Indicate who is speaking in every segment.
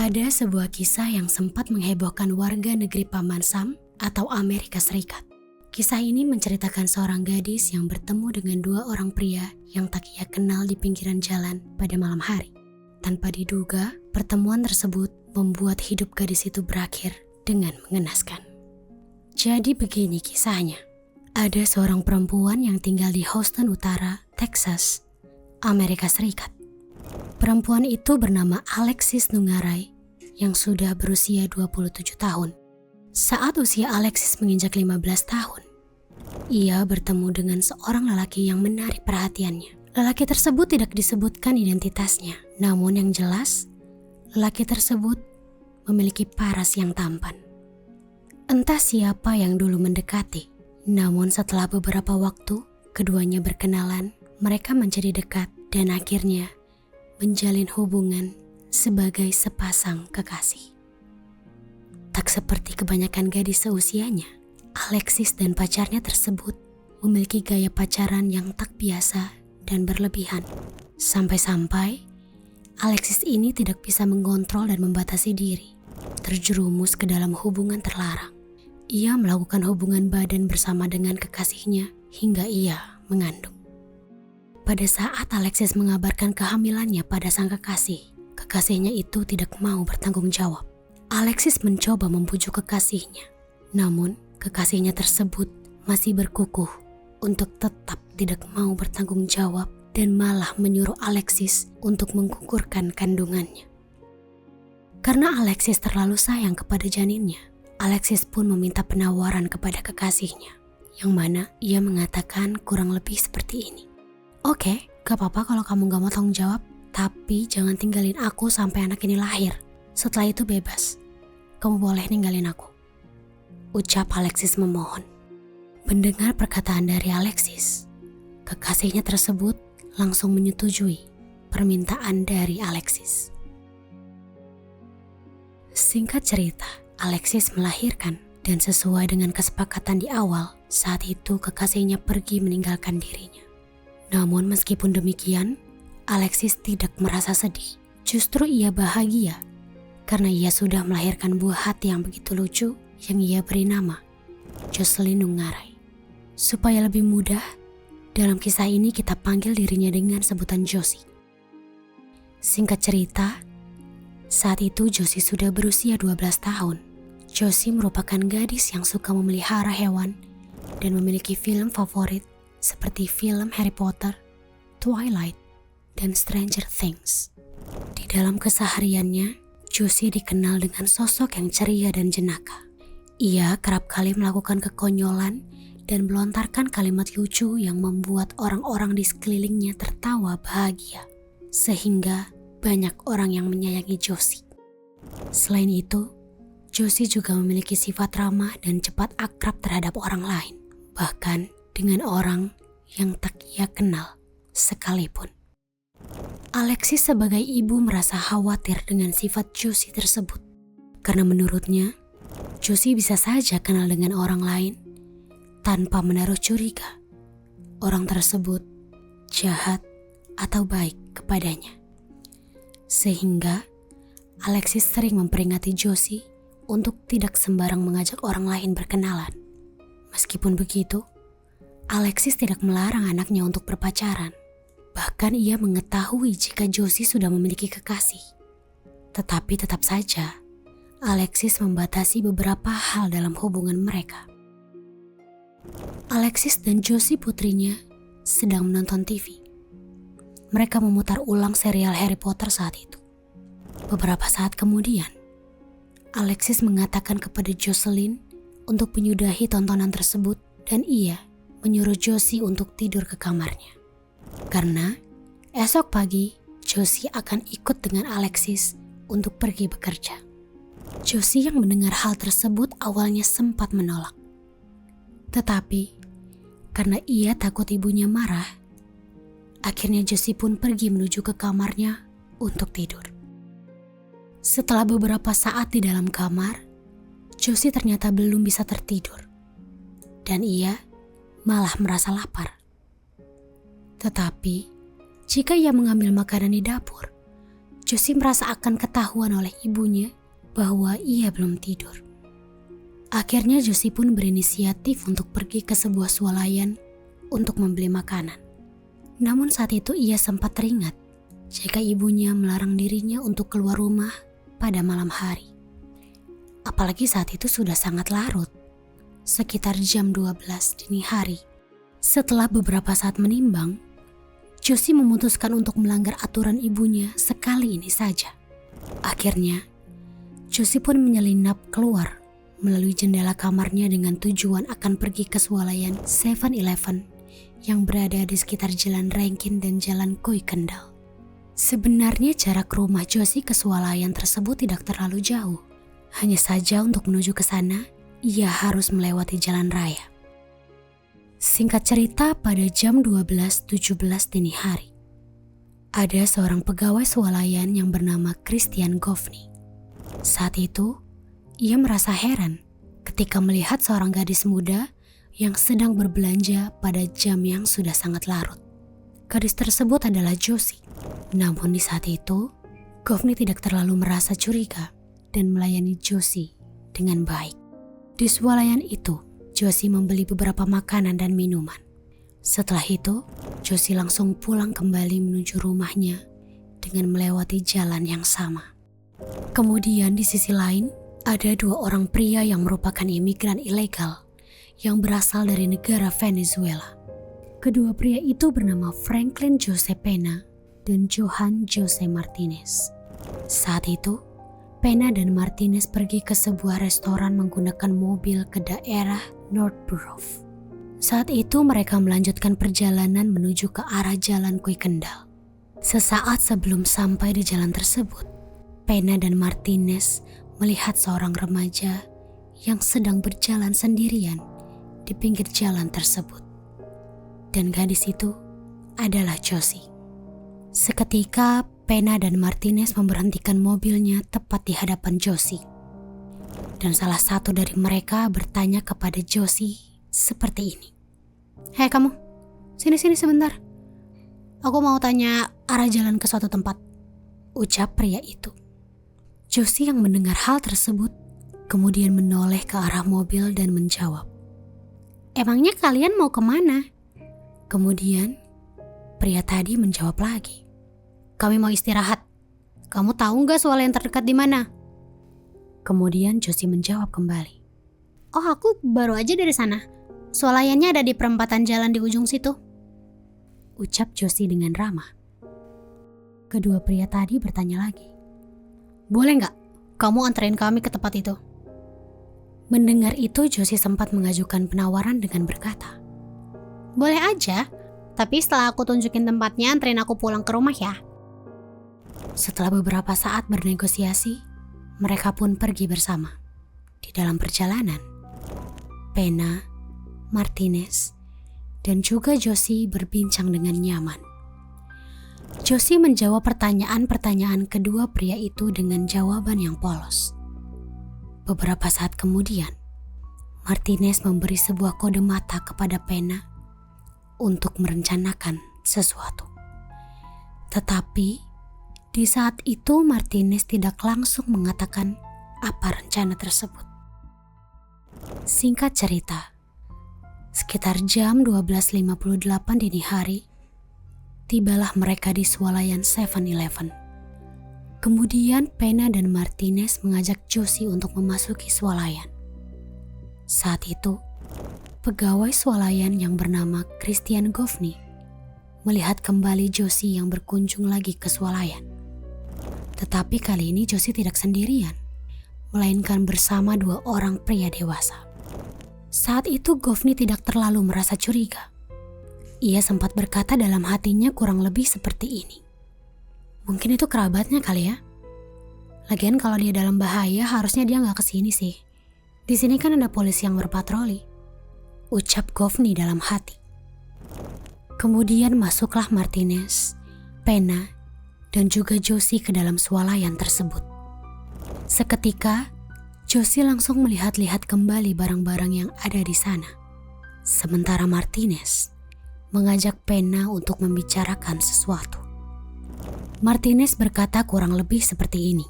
Speaker 1: Ada sebuah kisah yang sempat menghebohkan warga negeri Paman Sam atau Amerika Serikat. Kisah ini menceritakan seorang gadis yang bertemu dengan dua orang pria yang tak ia kenal di pinggiran jalan pada malam hari. Tanpa diduga, pertemuan tersebut membuat hidup gadis itu berakhir dengan mengenaskan. Jadi begini kisahnya. Ada seorang perempuan yang tinggal di Houston Utara, Texas, Amerika Serikat. Perempuan itu bernama Alexis Nungaray yang sudah berusia 27 tahun. Saat usia Alexis menginjak 15 tahun, ia bertemu dengan seorang lelaki yang menarik perhatiannya. Lelaki tersebut tidak disebutkan identitasnya, namun yang jelas, lelaki tersebut memiliki paras yang tampan. Entah siapa yang dulu mendekati, namun setelah beberapa waktu, keduanya berkenalan, mereka menjadi dekat dan akhirnya menjalin hubungan sebagai sepasang kekasih. Tak seperti kebanyakan gadis seusianya, Alexis dan pacarnya tersebut memiliki gaya pacaran yang tak biasa dan berlebihan. Sampai-sampai Alexis ini tidak bisa mengontrol dan membatasi diri, terjerumus ke dalam hubungan terlarang. Ia melakukan hubungan badan bersama dengan kekasihnya hingga ia mengandung. Pada saat Alexis mengabarkan kehamilannya pada sang kekasih, kekasihnya itu tidak mau bertanggung jawab. Alexis mencoba membujuk kekasihnya, namun kekasihnya tersebut masih berkukuh untuk tetap tidak mau bertanggung jawab dan malah menyuruh Alexis untuk menggugurkan kandungannya. Karena Alexis terlalu sayang kepada janinnya, Alexis pun meminta penawaran kepada kekasihnya, yang mana ia mengatakan kurang lebih seperti ini. Oke, gak apa-apa kalau kamu gak mau tanggung jawab, tapi jangan tinggalin aku sampai anak ini lahir. Setelah itu bebas, kamu boleh ninggalin aku, ucap Alexis memohon. Mendengar perkataan dari Alexis, kekasihnya tersebut langsung menyetujui permintaan dari Alexis. Singkat cerita, Alexis melahirkan dan sesuai dengan kesepakatan di awal, saat itu kekasihnya pergi meninggalkan dirinya. Namun meskipun demikian, Alexis tidak merasa sedih. Justru ia bahagia karena ia sudah melahirkan buah hati yang begitu lucu yang ia beri nama Jocelyn Nungaray. Supaya lebih mudah, dalam kisah ini kita panggil dirinya dengan sebutan Josie. Singkat cerita, saat itu Josie sudah berusia 12 tahun. Josie merupakan gadis yang suka memelihara hewan dan memiliki film favorit seperti film Harry Potter, Twilight, dan Stranger Things. Di dalam kesehariannya, Josie dikenal dengan sosok yang ceria dan jenaka. Ia kerap kali melakukan kekonyolan dan melontarkan kalimat lucu yang membuat orang-orang di sekelilingnya tertawa bahagia, sehingga banyak orang yang menyayangi Josie. Selain itu, Josie juga memiliki sifat ramah dan cepat akrab terhadap orang lain, bahkan dengan orang yang tak ia kenal sekalipun. Alexis sebagai ibu merasa khawatir dengan sifat Josie tersebut, karena menurutnya Josie bisa saja kenal dengan orang lain tanpa menaruh curiga orang tersebut jahat atau baik kepadanya. Sehingga Alexis sering memperingati Josie untuk tidak sembarang mengajak orang lain berkenalan. Meskipun begitu, Alexis tidak melarang anaknya untuk berpacaran. Bahkan ia mengetahui jika Josie sudah memiliki kekasih. Tetapi tetap saja, Alexis membatasi beberapa hal dalam hubungan mereka. Alexis dan Josie putrinya sedang menonton TV. Mereka memutar ulang serial Harry Potter saat itu. Beberapa saat kemudian, Alexis mengatakan kepada Jocelyn untuk menyudahi tontonan tersebut dan ia menyuruh Josie untuk tidur ke kamarnya. Karena esok pagi Josie akan ikut dengan Alexis untuk pergi bekerja. Josie yang mendengar hal tersebut awalnya sempat menolak. Tetapi karena ia takut ibunya marah, akhirnya Josie pun pergi menuju ke kamarnya untuk tidur. Setelah beberapa saat di dalam kamar, Josie ternyata belum bisa tertidur. Dan ia malah merasa lapar. Tetapi, jika ia mengambil makanan di dapur, Josie merasa akan ketahuan oleh ibunya bahwa ia belum tidur. Akhirnya Josie pun berinisiatif untuk pergi ke sebuah swalayan untuk membeli makanan. Namun saat itu ia sempat teringat jika ibunya melarang dirinya untuk keluar rumah pada malam hari. Apalagi saat itu sudah sangat larut, sekitar jam 12 dini hari. Setelah beberapa saat menimbang, Josie memutuskan untuk melanggar aturan ibunya sekali ini saja. Akhirnya, Josie pun menyelinap keluar melalui jendela kamarnya dengan tujuan akan pergi ke swalayan 7-Eleven yang berada di sekitar Jalan Rankin dan Jalan Koi Kendal. Sebenarnya jarak rumah Josie ke swalayan tersebut tidak terlalu jauh. Hanya saja untuk menuju ke sana, ia harus melewati jalan raya. Singkat cerita, pada jam 12.17 dini hari, ada seorang pegawai swalayan yang bernama Christian Govney. Saat itu, ia merasa heran ketika melihat seorang gadis muda yang sedang berbelanja pada jam yang sudah sangat larut. Gadis tersebut adalah Josie. Namun di saat itu, Govney tidak terlalu merasa curiga dan melayani Josie dengan baik. Di swalayan itu, Josie membeli beberapa makanan dan minuman. Setelah itu, Josie langsung pulang kembali menuju rumahnya dengan melewati jalan yang sama. Kemudian di sisi lain, ada dua orang pria yang merupakan imigran ilegal yang berasal dari negara Venezuela. Kedua pria itu bernama Franklin Jose Pena dan Johan Jose Martinez. Saat itu, Pena dan Martinez pergi ke sebuah restoran menggunakan mobil ke daerah Northborough. Saat itu mereka melanjutkan perjalanan menuju ke arah Jalan Koi Kendal. Sesaat sebelum sampai di jalan tersebut, Pena dan Martinez melihat seorang remaja yang sedang berjalan sendirian di pinggir jalan tersebut. Dan gadis itu adalah Josie. Seketika Pena dan Martinez memberhentikan mobilnya tepat di hadapan Josie. Dan salah satu dari mereka bertanya kepada Josie seperti ini. "Hei kamu, sini sebentar. Aku mau tanya arah jalan ke suatu tempat," ucap pria itu. Josie yang mendengar hal tersebut kemudian menoleh ke arah mobil dan menjawab, "Emangnya kalian mau kemana?" Kemudian pria tadi menjawab lagi, "Kami mau istirahat. Kamu tahu nggak swalayan terdekat di mana?" Kemudian Josie menjawab kembali, "Oh, aku baru aja dari sana. Swalayannya ada di perempatan jalan di ujung situ," ucap Josie dengan ramah. Kedua pria tadi bertanya lagi, "Boleh nggak kamu anterin kami ke tempat itu?" Mendengar itu, Josie sempat mengajukan penawaran dengan berkata, "Boleh aja, tapi setelah aku tunjukin tempatnya, anterin aku pulang ke rumah ya." Setelah beberapa saat bernegosiasi, mereka pun pergi bersama. Di dalam perjalanan, Pena, Martinez, dan juga Josie berbincang dengan nyaman. Josie menjawab pertanyaan-pertanyaan kedua pria itu dengan jawaban yang polos. Beberapa saat kemudian, Martinez memberi sebuah kode mata kepada Pena untuk merencanakan sesuatu. Tetapi di saat itu Martinez tidak langsung mengatakan apa rencana tersebut. Singkat cerita, sekitar jam 12.58 dini hari, tibalah mereka di swalayan 7-Eleven. Kemudian Pena dan Martinez mengajak Josie untuk memasuki swalayan. Saat itu, pegawai swalayan yang bernama Christian Govney melihat kembali Josie yang berkunjung lagi ke swalayan. Tetapi kali ini Josie tidak sendirian, melainkan bersama dua orang pria dewasa. Saat itu Govney tidak terlalu merasa curiga. Ia sempat berkata dalam hatinya kurang lebih seperti ini, "Mungkin itu kerabatnya kali ya. Lagian kalau dia dalam bahaya harusnya dia gak kesini sih. Di sini kan ada polisi yang berpatroli," ucap Govney dalam hati. Kemudian masuklah Martinez, Pena, dan juga Josie ke dalam swalayan tersebut. Seketika, Josie langsung melihat-lihat kembali barang-barang yang ada di sana. Sementara Martinez mengajak Pena untuk membicarakan sesuatu. Martinez berkata kurang lebih seperti ini.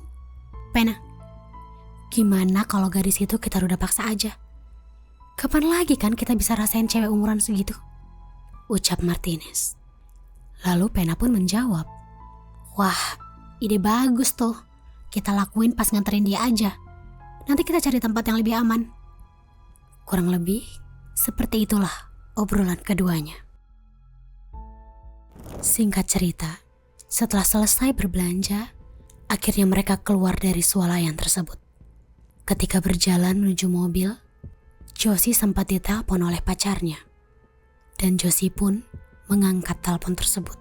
Speaker 1: "Pena, gimana kalau gadis itu kita udah paksa aja? Kapan lagi kan kita bisa rasain cewek umuran segitu?" ucap Martinez. Lalu Pena pun menjawab, "Wah, ide bagus tuh. Kita lakuin pas nganterin dia aja. Nanti kita cari tempat yang lebih aman." Kurang lebih seperti itulah obrolan keduanya. Singkat cerita, setelah selesai berbelanja, akhirnya mereka keluar dari swalayan tersebut. Ketika berjalan menuju mobil, Josie sempat ditelepon oleh pacarnya. Dan Josie pun mengangkat telepon tersebut.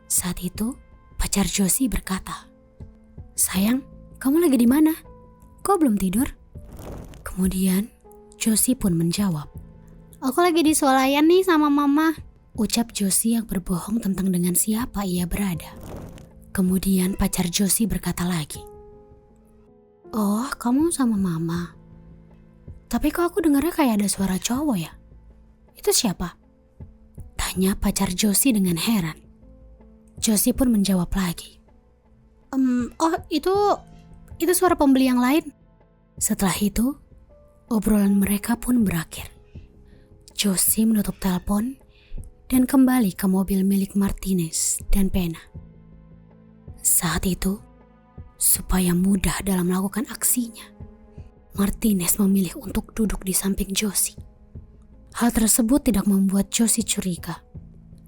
Speaker 1: Saat itu, pacar Josie berkata, "Sayang, kamu lagi di mana? Kok belum tidur?" Kemudian, Josie pun menjawab, "Aku lagi di swalayan nih sama mama," ucap Josie yang berbohong tentang dengan siapa ia berada. Kemudian pacar Josie berkata lagi, "Oh, kamu sama mama. Tapi kok aku dengarnya kayak ada suara cowok ya? Itu siapa?" tanya pacar Josie dengan heran. Josie pun menjawab lagi, "Oh, itu suara pembeli yang lain." Setelah itu, obrolan mereka pun berakhir. Josie menutup telepon dan kembali ke mobil milik Martinez dan Pena. Saat itu, supaya mudah dalam melakukan aksinya, Martinez memilih untuk duduk di samping Josie. Hal tersebut tidak membuat Josie curiga.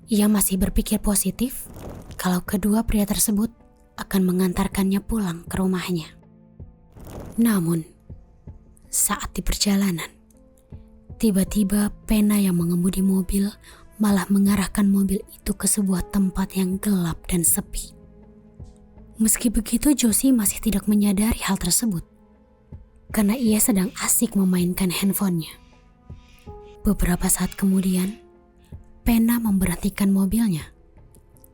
Speaker 1: Ia masih berpikir positif kalau kedua pria tersebut akan mengantarkannya pulang ke rumahnya. Namun, saat di perjalanan, tiba-tiba Pena yang mengemudi mobil malah mengarahkan mobil itu ke sebuah tempat yang gelap dan sepi. Meski begitu, Josie masih tidak menyadari hal tersebut karena ia sedang asik memainkan handphonenya. Beberapa saat kemudian, Pena memberhentikan mobilnya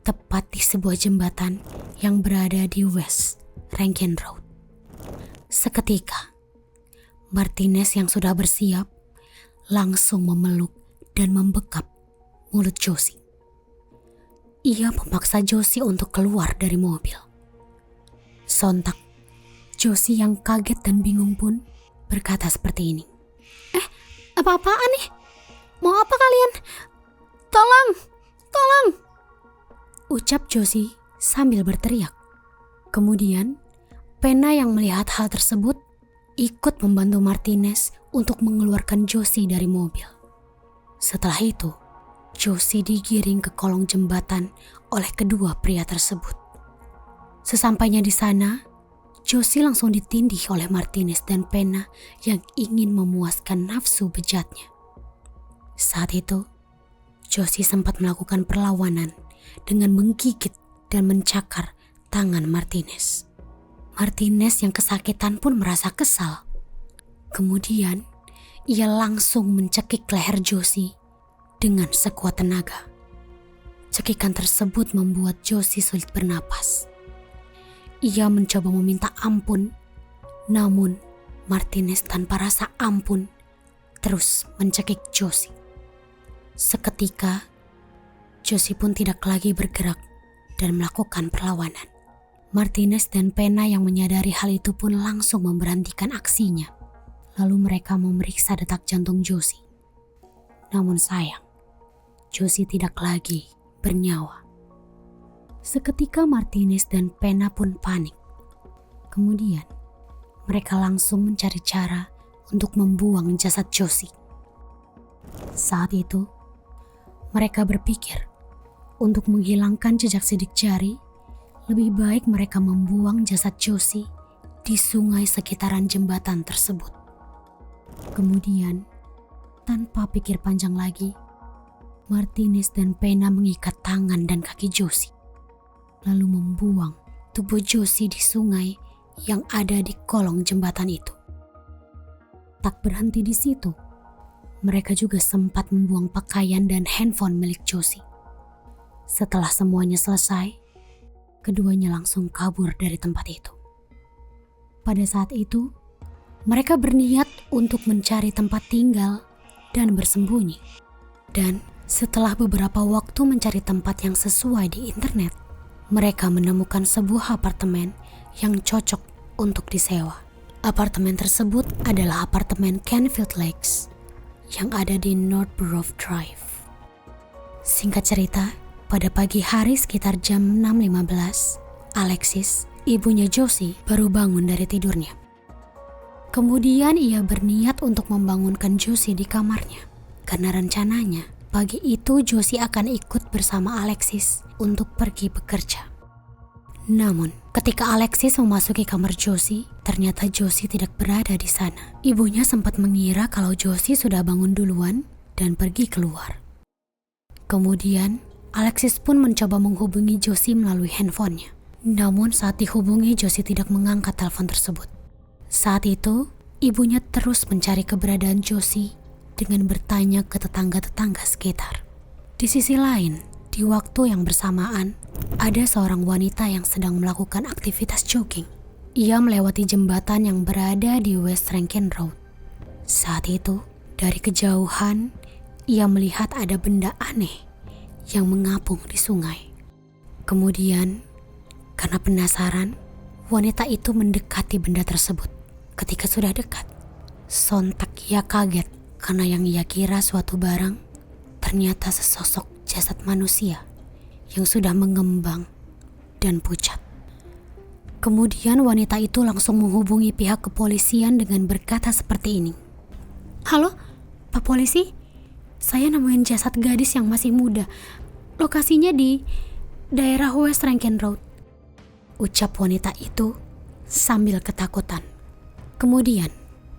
Speaker 1: tepat di sebuah jembatan yang berada di West Rankin Road. Seketika, Martinez yang sudah bersiap langsung memeluk dan membekap mulut Josie. Ia memaksa Josie untuk keluar dari mobil. Sontak, Josie yang kaget dan bingung pun berkata seperti ini, "Apa-apaan nih? Mau apa kalian? Tolong, tolong!" ucap Josie sambil berteriak. Kemudian, Pena yang melihat hal tersebut ikut membantu Martinez untuk mengeluarkan Josie dari mobil. Setelah itu, Josie digiring ke kolong jembatan oleh kedua pria tersebut. Sesampainya di sana, Josie langsung ditindih oleh Martinez dan Pena yang ingin memuaskan nafsu bejatnya. Saat itu, Josie sempat melakukan perlawanan dengan menggigit dan mencakar tangan Martinez. Martinez yang kesakitan pun merasa kesal. Kemudian, ia langsung mencekik leher Josie dengan sekuat tenaga. Cekikan tersebut membuat Josie sulit bernapas. Ia mencoba meminta ampun, namun Martinez tanpa rasa ampun terus mencekik Josie. Seketika, Josie pun tidak lagi bergerak dan melakukan perlawanan. Martinez dan Pena yang menyadari hal itu pun langsung memberhentikan aksinya. Lalu mereka memeriksa detak jantung Josie. Namun sayang, Josie tidak lagi bernyawa. Seketika Martinez dan Pena pun panik. Kemudian, mereka langsung mencari cara untuk membuang jasad Josie. Saat itu, mereka berpikir untuk menghilangkan jejak sidik jari, lebih baik mereka membuang jasad Josie di sungai sekitaran jembatan tersebut. Kemudian, tanpa pikir panjang lagi, Martinez dan Pena mengikat tangan dan kaki Josie, lalu membuang tubuh Josie di sungai yang ada di kolong jembatan itu. Tak berhenti di situ, mereka juga sempat membuang pakaian dan handphone milik Josie. Setelah semuanya selesai, keduanya langsung kabur dari tempat itu. Pada saat itu, mereka berniat untuk mencari tempat tinggal dan bersembunyi. Dan setelah beberapa waktu mencari tempat yang sesuai di internet, mereka menemukan sebuah apartemen yang cocok untuk disewa. Apartemen tersebut adalah apartemen Canfield Lakes yang ada di Northborough Drive. Singkat cerita, pada pagi hari sekitar jam 6.15, Alexis, ibunya Josie, baru bangun dari tidurnya. Kemudian ia berniat untuk membangunkan Josie di kamarnya, karena rencananya pagi itu Josie akan ikut bersama Alexis untuk pergi bekerja. Namun, ketika Alexis memasuki kamar Josie, ternyata Josie tidak berada di sana. Ibunya sempat mengira kalau Josie sudah bangun duluan dan pergi keluar. Kemudian, Alexis pun mencoba menghubungi Josie melalui handphonenya. Namun saat dihubungi, Josie tidak mengangkat telepon tersebut. Saat itu, ibunya terus mencari keberadaan Josie dengan bertanya ke tetangga-tetangga sekitar. Di sisi lain, di waktu yang bersamaan, ada seorang wanita yang sedang melakukan aktivitas jogging. Ia melewati jembatan yang berada di West Rankin Road. Saat itu, dari kejauhan, ia melihat ada benda aneh yang mengapung di sungai. Kemudian, karena penasaran, wanita itu mendekati benda tersebut. Ketika sudah dekat, sontak ia kaget karena yang ia kira suatu barang ternyata sesosok jasad manusia yang sudah mengembang dan pucat. Kemudian wanita itu langsung menghubungi pihak kepolisian dengan berkata seperti ini. "Halo, Pak Polisi, saya nemuin jasad gadis yang masih muda. Lokasinya di daerah West Rankin Road," ucap wanita itu sambil ketakutan. Kemudian,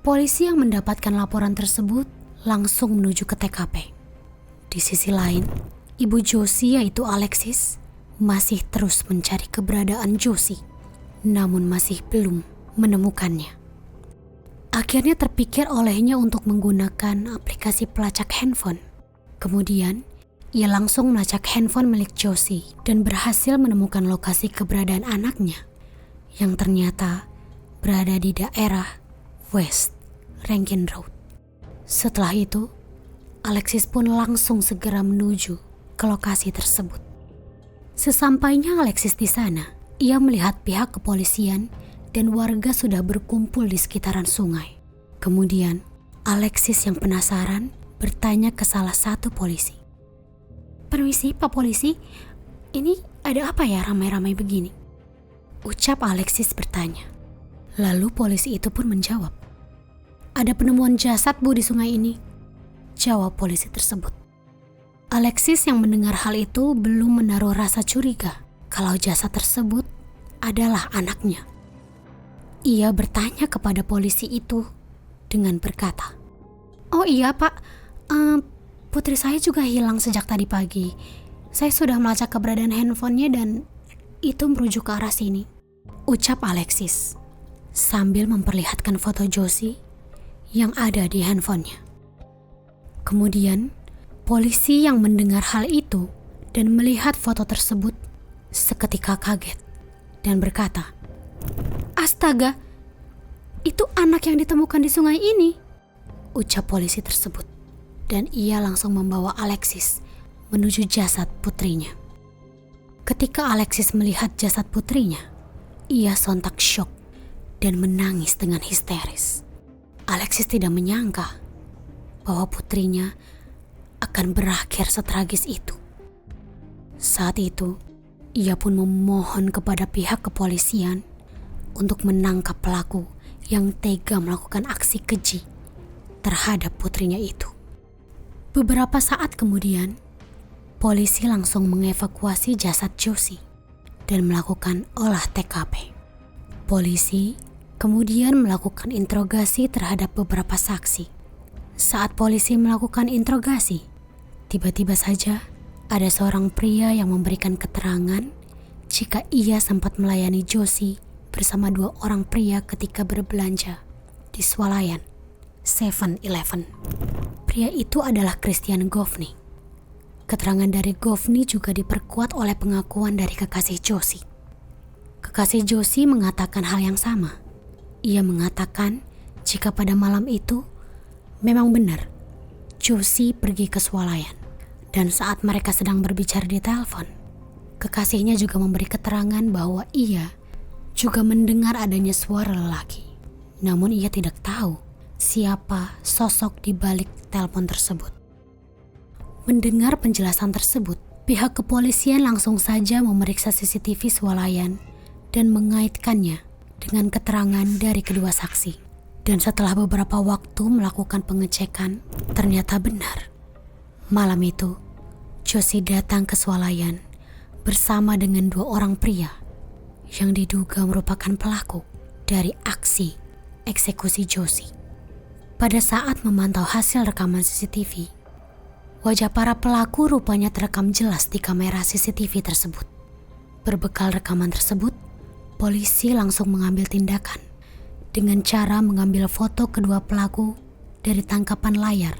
Speaker 1: polisi yang mendapatkan laporan tersebut langsung menuju ke TKP. Di sisi lain, ibu Josie yaitu Alexis masih terus mencari keberadaan Josie, namun masih belum menemukannya. Akhirnya terpikir olehnya untuk menggunakan aplikasi pelacak handphone. Kemudian, ia langsung melacak handphone milik Josie dan berhasil menemukan lokasi keberadaan anaknya yang ternyata berada di daerah West Rankin Road. Setelah itu, Alexis pun langsung segera menuju ke lokasi tersebut. Sesampainya Alexis di sana, ia melihat pihak kepolisian dan warga sudah berkumpul di sekitaran sungai. Kemudian, Alexis yang penasaran bertanya ke salah satu polisi. "Permisi, Pak Polisi, ini ada apa ya ramai-ramai begini?" ucap Alexis bertanya. Lalu polisi itu pun menjawab, "Ada penemuan jasad, Bu, di sungai ini," jawab polisi tersebut. Alexis yang mendengar hal itu belum menaruh rasa curiga kalau jasad tersebut adalah anaknya. Ia bertanya kepada polisi itu dengan berkata, "Oh iya Pak, putri saya juga hilang sejak tadi pagi. Saya sudah melacak keberadaan handphonenya dan itu merujuk ke arah sini," ucap Alexis sambil memperlihatkan foto Josie yang ada di handphonenya. Kemudian, polisi yang mendengar hal itu dan melihat foto tersebut seketika kaget dan berkata, "Astaga, itu anak yang ditemukan di sungai ini," ucap polisi tersebut. Dan ia langsung membawa Alexis menuju jasad putrinya. Ketika Alexis melihat jasad putrinya, ia sontak syok dan menangis dengan histeris. Alexis tidak menyangka bahwa putrinya akan berakhir setragis itu. Saat itu, ia pun memohon kepada pihak kepolisian untuk menangkap pelaku yang tega melakukan aksi keji terhadap putrinya itu. Beberapa saat kemudian, polisi langsung mengevakuasi jasad Josie dan melakukan olah TKP. Polisi kemudian melakukan interogasi terhadap beberapa saksi. Saat polisi melakukan interogasi, tiba-tiba saja ada seorang pria yang memberikan keterangan jika ia sempat melayani Josie bersama 2 orang pria ketika berbelanja di swalayan 7-Eleven. Pria itu adalah Christian Govney. Keterangan dari Govney juga diperkuat oleh pengakuan dari kekasih Josie. Kekasih Josie mengatakan hal yang sama. Ia mengatakan jika pada malam itu memang benar Josie pergi ke swalayan dan saat mereka sedang berbicara di telepon, Kekasihnya juga memberi keterangan bahwa ia juga mendengar adanya suara lelaki. Namun ia tidak tahu siapa sosok di balik telepon tersebut. Mendengar penjelasan tersebut, pihak kepolisian langsung saja memeriksa CCTV swalayan dan mengaitkannya dengan keterangan dari kedua saksi. Dan setelah beberapa waktu melakukan pengecekan, ternyata benar. Malam itu, Josie datang ke swalayan bersama dengan 2 orang pria yang diduga merupakan pelaku dari aksi eksekusi Josie. Pada saat memantau hasil rekaman CCTV, wajah para pelaku rupanya terekam jelas di kamera CCTV tersebut. Berbekal rekaman tersebut, polisi langsung mengambil tindakan dengan cara mengambil foto kedua pelaku dari tangkapan layar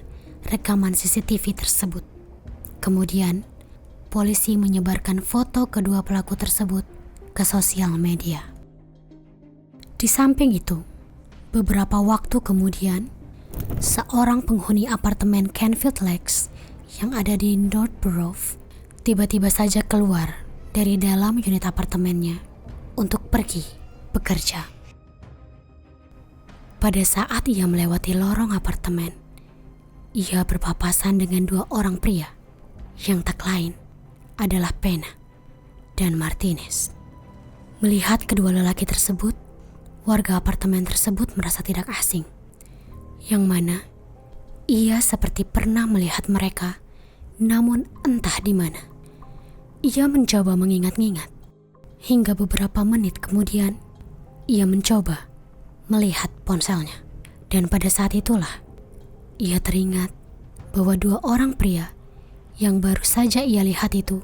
Speaker 1: rekaman CCTV tersebut. Kemudian, polisi menyebarkan foto kedua pelaku tersebut ke sosial media. Di samping itu, beberapa waktu kemudian, seorang penghuni apartemen Canfield Lakes yang ada di Northborough tiba-tiba saja keluar dari dalam unit apartemennya untuk pergi bekerja. Pada saat ia melewati lorong apartemen, ia berpapasan dengan 2 orang pria yang tak lain adalah Pena dan Martinez. Melihat kedua lelaki tersebut, warga apartemen tersebut merasa tidak asing, yang mana ia seperti pernah melihat mereka, namun entah di mana. Ia mencoba mengingat-ingat, hingga beberapa menit kemudian ia mencoba melihat ponselnya. Dan pada saat itulah ia teringat bahwa 2 orang pria yang baru saja ia lihat itu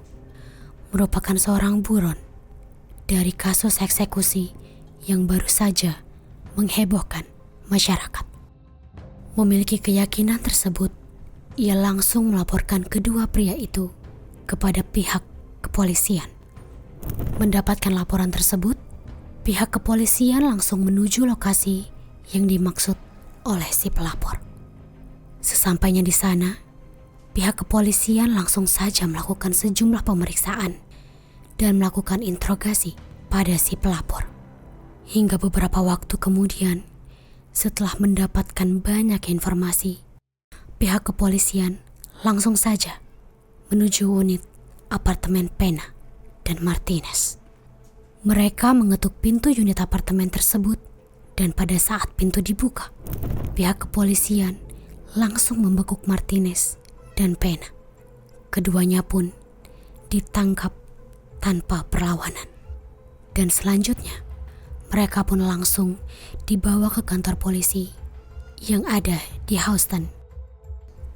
Speaker 1: merupakan seorang buron dari kasus eksekusi yang baru saja menghebohkan masyarakat. Memiliki keyakinan tersebut, ia langsung melaporkan kedua pria itu kepada pihak kepolisian. Mendapatkan laporan tersebut, pihak kepolisian langsung menuju lokasi yang dimaksud oleh si pelapor. Sesampainya di sana, pihak kepolisian langsung saja melakukan sejumlah pemeriksaan dan melakukan interogasi pada si pelapor. Hingga beberapa waktu kemudian, setelah mendapatkan banyak informasi, pihak kepolisian langsung saja menuju unit apartemen Pena dan Martinez. Mereka mengetuk pintu unit apartemen tersebut, dan pada saat pintu dibuka, pihak kepolisian langsung membekuk Martinez dan Pena. Keduanya pun ditangkap tanpa perlawanan. Dan selanjutnya, mereka pun langsung dibawa ke kantor polisi yang ada di Houston.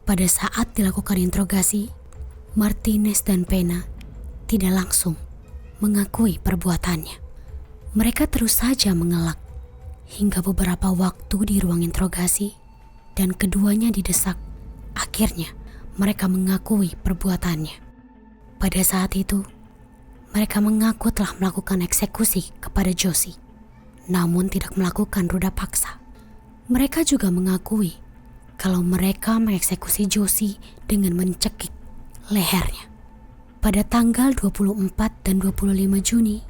Speaker 1: Pada saat dilakukan interogasi, Martinez dan Pena tidak langsung mengakui perbuatannya. Mereka terus saja mengelak hingga beberapa waktu di ruang interogasi, dan keduanya didesak. Akhirnya mereka mengakui perbuatannya. Pada saat itu, mereka mengaku telah melakukan eksekusi kepada Josie, namun tidak melakukan ruda paksa. Mereka juga mengakui kalau mereka mengeksekusi Josie dengan mencekik lehernya. Pada tanggal 24 dan 25 Juni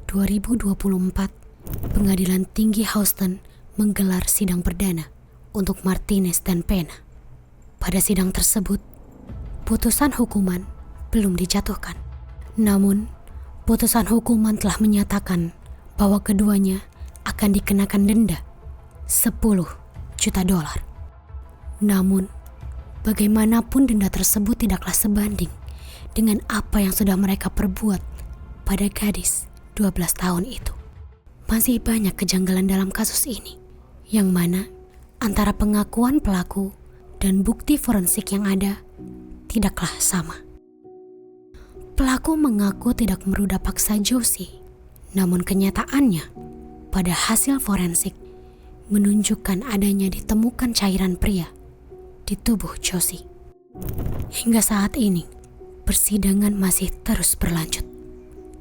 Speaker 1: 2024, Pengadilan Tinggi Houston menggelar sidang perdana untuk Martinez dan Pena. Pada sidang tersebut, putusan hukuman belum dijatuhkan. Namun, putusan hukuman telah menyatakan bahwa keduanya akan dikenakan denda $10 juta. Namun, bagaimanapun denda tersebut tidaklah sebanding dengan apa yang sudah mereka perbuat pada gadis 12 tahun itu. Masih banyak kejanggalan dalam kasus ini, yang mana antara pengakuan pelaku dan bukti forensik yang ada tidaklah sama. Pelaku mengaku tidak meruda paksa Josie, namun kenyataannya pada hasil forensik menunjukkan adanya ditemukan cairan pria di tubuh Josie. Hingga saat ini, persidangan masih terus berlanjut,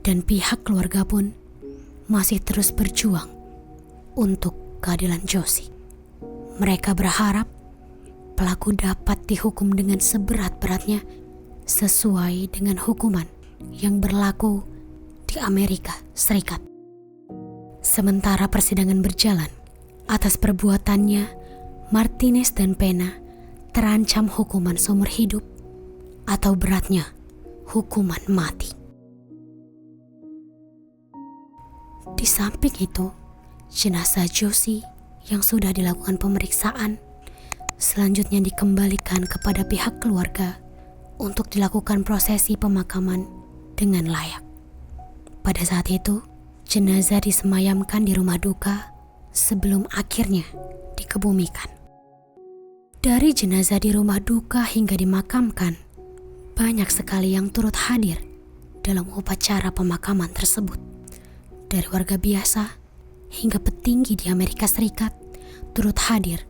Speaker 1: dan pihak keluarga pun masih terus berjuang untuk keadilan Josie. Mereka berharap pelaku dapat dihukum dengan seberat-beratnya sesuai dengan hukuman yang berlaku di Amerika Serikat. Sementara persidangan berjalan, atas perbuatannya, Martinez dan Pena terancam hukuman seumur hidup atau beratnya hukuman mati. Di samping itu, jenazah Josie yang sudah dilakukan pemeriksaan selanjutnya dikembalikan kepada pihak keluarga untuk dilakukan prosesi pemakaman dengan layak. Pada saat itu, jenazah disemayamkan di rumah duka sebelum akhirnya dikebumikan. Dari jenazah di rumah duka hingga dimakamkan, banyak sekali yang turut hadir dalam upacara pemakaman tersebut. Dari warga biasa hingga petinggi di Amerika Serikat turut hadir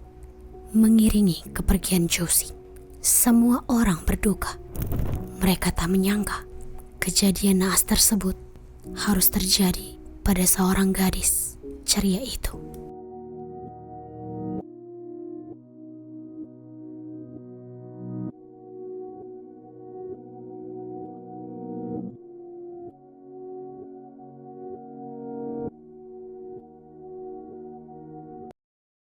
Speaker 1: mengiringi kepergian Josie. Semua orang berduka. Mereka tak menyangka kejadian naas tersebut harus terjadi pada seorang gadis ceria itu.